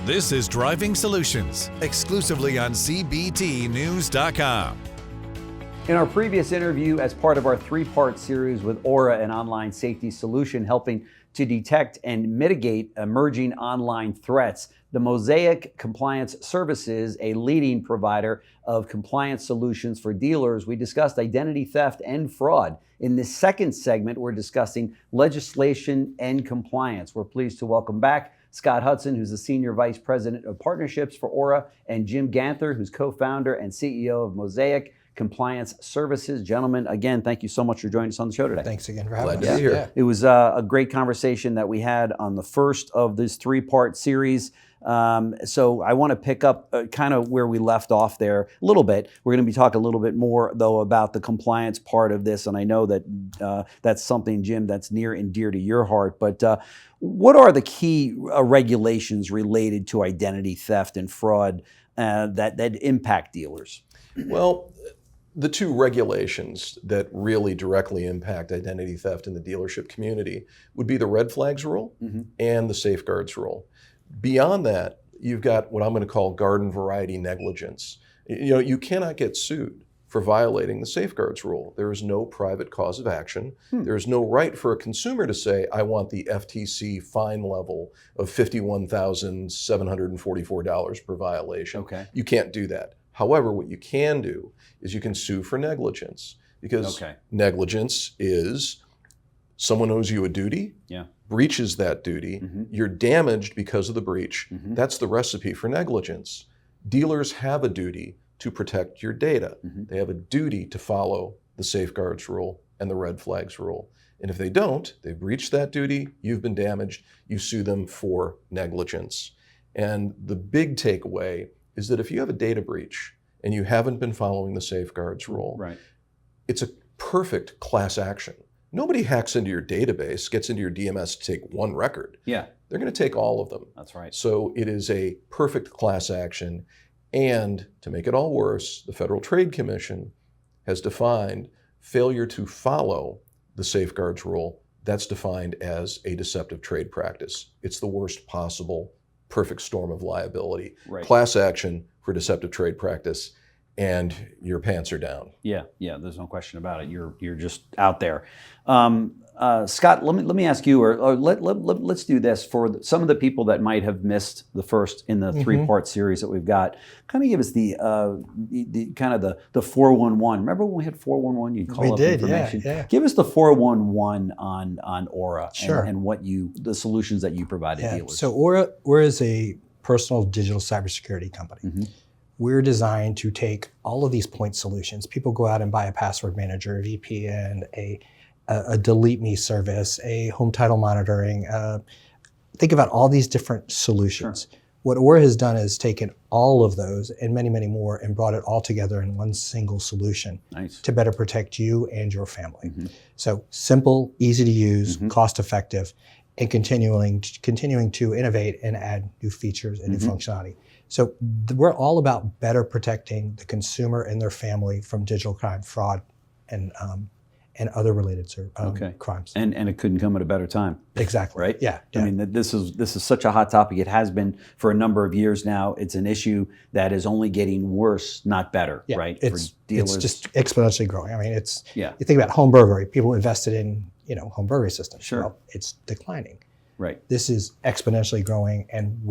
This is Driving Solutions, exclusively on CBTNews.com. In our previous interview, as part of our three-part series with Aura, an online safety solution helping to detect and mitigate emerging online threats, the Mosaic Compliance Services, a leading provider of compliance solutions for dealers, we discussed identity theft and fraud. In this second segment, we're discussing legislation and compliance. We're pleased to welcome back Scott Hudson, who's the Senior Vice President of Partnerships for Aura, and Jim Ganther, who's co-founder and CEO of Mosaic Compliance Services. Gentlemen, again, thank you so much for joining us on the show today. Thanks again for having us. Glad to be here. Yeah. It was a great conversation that we had on the first of this three-part series. So I want to pick up kind of where we left off there a little bit. We're going to be talking a little bit more, though, about the compliance part of this. And I know that that's something, Jim, that's near and dear to your heart. But what are the key regulations related to identity theft and fraud that impact dealers? Well, the two regulations that really directly impact identity theft in the dealership community would be the red flags rule and the safeguards rule. Beyond that, you've got what I'm going to call garden variety negligence. You know, you cannot get sued for violating the safeguards rule. There is no private cause of action. There is no right for a consumer to say, I want the FTC fine level of $51,744 per violation. Okay. You can't do that. However, what you can do is you can sue for negligence, because negligence is someone owes you a duty, breaches that duty, you're damaged because of the breach. That's the recipe for negligence. Dealers have a duty to protect your data. They have a duty to follow the safeguards rule and the red flags rule. And if they don't, they've breached that duty, you've been damaged, you sue them for negligence. And the big takeaway is that if you have a data breach and you haven't been following the safeguards rule, it's a perfect class action. Nobody hacks into your database, gets into your DMS to take one record. They're going to take all of them. That's right. So it is a perfect class action. And to make it all worse, the Federal Trade Commission has defined failure to follow the safeguards rule. That's defined as a deceptive trade practice. It's the worst possible perfect storm of liability. Class action for deceptive trade practice, and your pants are down. Yeah, there's no question about it. You're just out there. Scott, let me ask you, or let's do this for some of the people that might have missed the first in the three-part series that we've got. Kind of give us the kind of the 411. Remember when we had 411? You'd call up information. Yeah. Give us the 411 on Aura and what the solutions that you provide to dealers. So Aura is a personal digital cybersecurity company. We're designed to take all of these point solutions. People go out and buy a password manager, a VPN, a delete me service, a home title monitoring. Think about all these different solutions. What Aura has done is taken all of those and many, many more and brought it all together in one single solution to better protect you and your family. So simple, easy to use, cost effective, and continuing to innovate and add new features and new functionality. So we're all about better protecting the consumer and their family from digital crime, fraud, and other related crimes. And it couldn't come at a better time. Exactly. Right? Yeah. I mean, this is such a hot topic. It has been for a number of years now. It's an issue that is only getting worse, not better. Right? It's dealers. It's just exponentially growing. I mean, you think about home burglary. People invested in home burglary systems. Well, it's declining. Right. This is exponentially growing and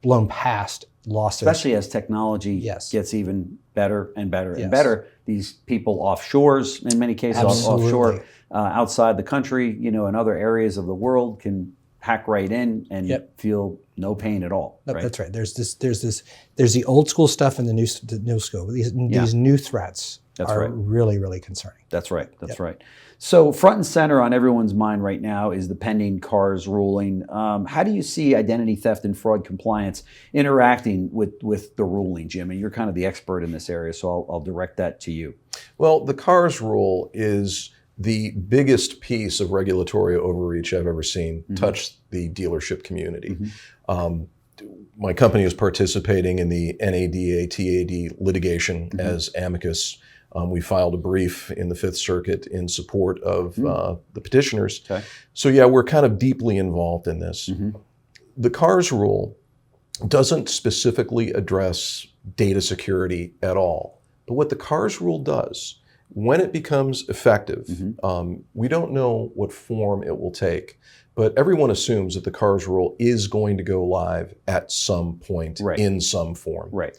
blown past losses. Especially as technology gets even better and better and better. These people offshores, in many cases offshore, outside the country, in other areas of the world, can hack right in and feel no pain at all. No, that's right. There's the old school stuff and the new school. These new threats are really, really concerning. That's right. That's right. So front and center on everyone's mind right now is the pending CARS ruling. How do you see identity theft and fraud compliance interacting with the ruling, Jim? And you're kind of the expert in this area, so I'll direct that to you. Well, the CARS rule is the biggest piece of regulatory overreach I've ever seen touch the dealership community. My company is participating in the NADA-TAD litigation as amicus. We filed a brief in the Fifth Circuit in support of the petitioners. So yeah, we're kind of deeply involved in this. The CARS rule doesn't specifically address data security at all. But what the CARS rule does, when it becomes effective, we don't know what form it will take, but everyone assumes that the CARS rule is going to go live at some point in some form. Right.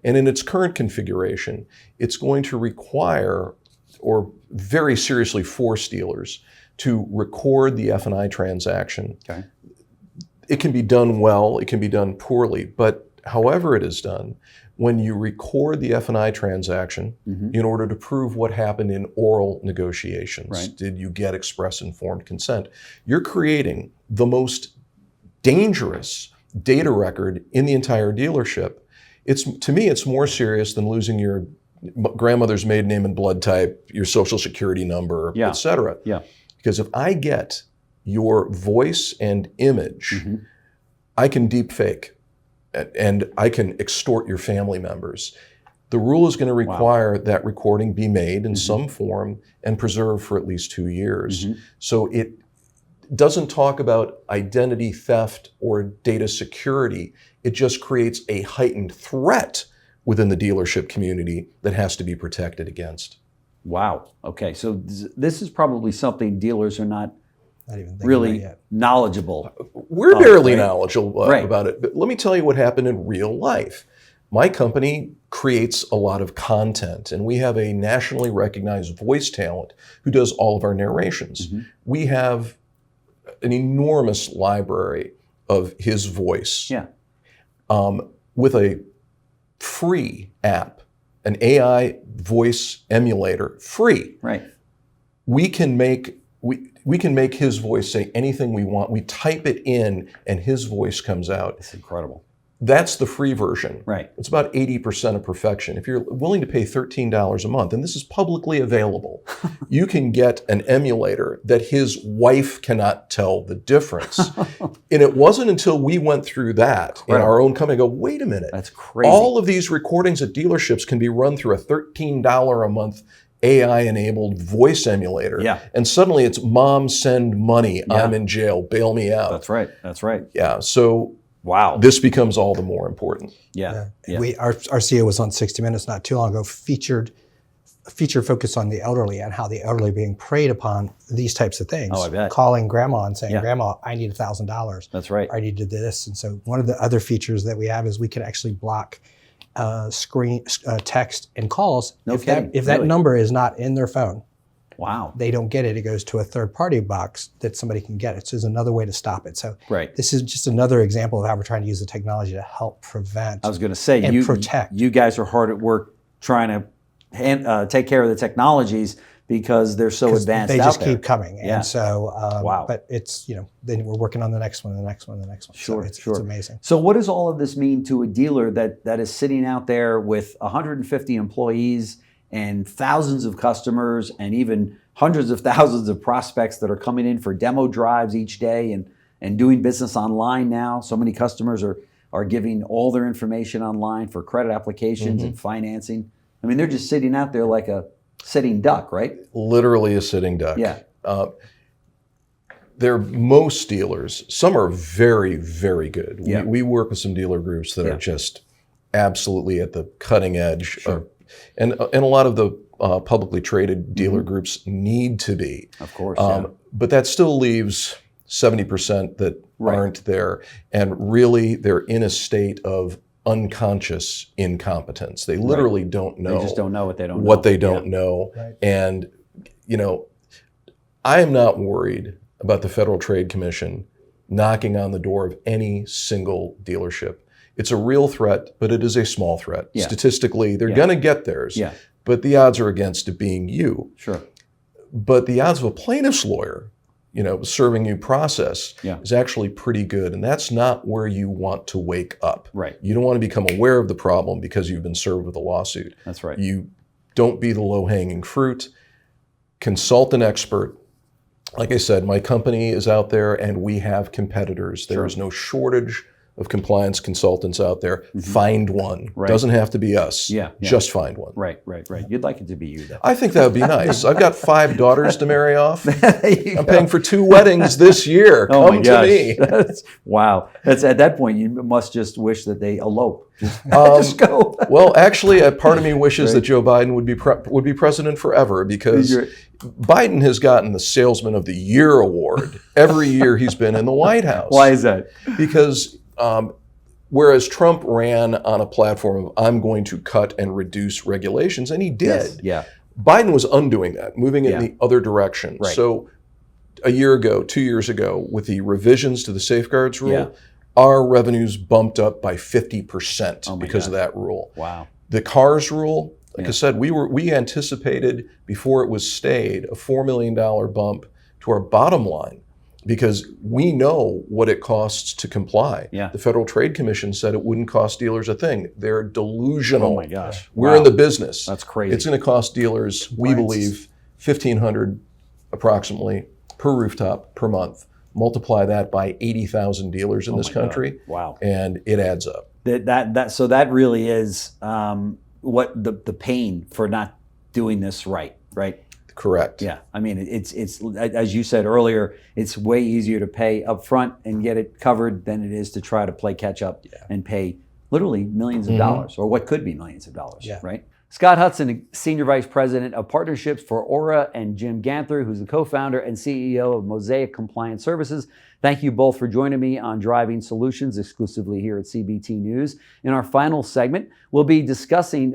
And in its current configuration, it's going to require or very seriously force dealers to record the F&I transaction. Okay. It can be done well, it can be done poorly, but however it is done, when you record the F&I transaction in order to prove what happened in oral negotiations, did you get express informed consent, you're creating the most dangerous data record in the entire dealership. To me, it's more serious than losing your grandmother's maiden name and blood type, your social security number, et cetera. Yeah. Because if I get your voice and image, I can deep fake and I can extort your family members. The rule is going to require that recording be made in some form and preserved for at least 2 years. So it doesn't talk about identity theft or data security. It just creates a heightened threat within the dealership community that has to be protected against. Wow. Okay. So this is probably something dealers are not even really knowledgeable. We're barely knowledgeable about it. But let me tell you what happened in real life. My company creates a lot of content, and we have a nationally recognized voice talent who does all of our narrations. We have an enormous library of his voice with a free app, an AI voice emulator, free. Right. We can make his voice say anything we want. We type it in and his voice comes out. It's incredible. That's the free version. Right. It's about 80% of perfection. If you're willing to pay $13 a month, and this is publicly available, you can get an emulator that his wife cannot tell the difference. And it wasn't until we went through that in our own company, go, wait a minute. That's crazy. All of these recordings at dealerships can be run through a $13 a month AI-enabled voice emulator. Yeah. And suddenly it's, Mom, send money. I'm in jail. Bail me out. That's right. That's right. Yeah. So wow, this becomes all the more important. Yeah. Our CEO was on 60 Minutes not too long ago, feature focused on the elderly and how the elderly are being preyed upon these types of things. Oh, I bet. Calling grandma and saying, Grandma, I need $1,000. That's right. I need to do this. And so one of the other features that we have is we can actually block text and calls if that number is not in their phone. Wow. They don't get it. It goes to a third-party box that somebody can get it. So there's another way to stop it. So this is just another example of how we're trying to use the technology to help prevent. I was going to say, and protect. You guys are hard at work trying to take care of the technologies because they're so advanced. They just out there. keep coming. And so, wow. But it's, then we're working on the next one, the next one, the next one. Sure, so it's amazing. So what does all of this mean to a dealer that is sitting out there with 150 employees and thousands of customers and even hundreds of thousands of prospects that are coming in for demo drives each day and doing business online now? So many customers are giving all their information online for credit applications and financing. I mean, they're just sitting out there like a sitting duck, right? Literally a sitting duck. Yeah. Most dealers, some are very, very good. Yeah. We work with some dealer groups that are just absolutely at the cutting edge. And a lot of the publicly traded dealer groups need to be. Of course. But that still leaves 70% that aren't there. And really, they're in a state of unconscious incompetence. They literally don't know. They just don't know what they don't know. What they don't know. Right. And, I am not worried about the Federal Trade Commission knocking on the door of any single dealership. It's a real threat, but it is a small threat. Yeah. Statistically, they're going to get theirs. Yeah. But the odds are against it being you. Sure. But the odds of a plaintiff's lawyer, serving you process is actually pretty good. And that's not where you want to wake up. Right. You don't want to become aware of the problem because you've been served with a lawsuit. That's right. You don't be the low-hanging fruit. Consult an expert. Like I said, my company is out there and we have competitors. There is no shortage of compliance consultants out there. Find one. Right. Doesn't have to be us. Yeah. Just find one. Right. You'd like it to be you, though. I think that would be nice. I've got 5 daughters to marry off. I'm paying for 2 weddings this year. Oh Come to me. Wow. That's at that point, you must just wish that they elope. Just go. Well, actually, a part of me wishes that Joe Biden would be president forever, because Biden has gotten the Salesman of the Year award every year he's been in the White House. Why is that? Because whereas Trump ran on a platform of I'm going to cut and reduce regulations, and he did. Yes. Biden was undoing that, moving it in the other direction. Right. So a year ago, 2 years ago, with the revisions to the safeguards rule, our revenues bumped up by 50% because of that rule. Wow. The cars rule, like I said, we anticipated before it was stayed a $4 million bump to our bottom line, because we know what it costs to comply. Yeah. The Federal Trade Commission said it wouldn't cost dealers a thing. They're delusional. Oh my gosh. We're in the business. That's crazy. It's going to cost dealers, we believe, $1,500 approximately per rooftop per month. Multiply that by 80,000 dealers in this country. Wow. And it adds up. So that really is what the pain for not doing this right? Correct. Yeah. I mean, it's as you said earlier, it's way easier to pay up front and get it covered than it is to try to play catch up and pay literally millions of dollars, or what could be millions of dollars, right? Scott Hudson, Senior Vice President of Partnerships for Aura, and Jim Ganther, who's the co-founder and CEO of Mosaic Compliance Services. Thank you both for joining me on Driving Solutions, exclusively here at CBT News. In our final segment, we'll be discussing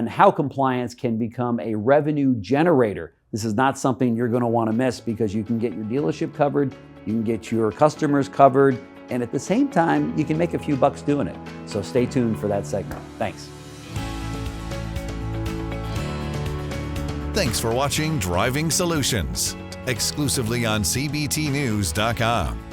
how compliance can become a revenue generator. This is not something you're going to want to miss, because you can get your dealership covered, you can get your customers covered, and at the same time, you can make a few bucks doing it. So stay tuned for that segment. Thanks. Thanks for watching Driving Solutions, exclusively on CBTNews.com.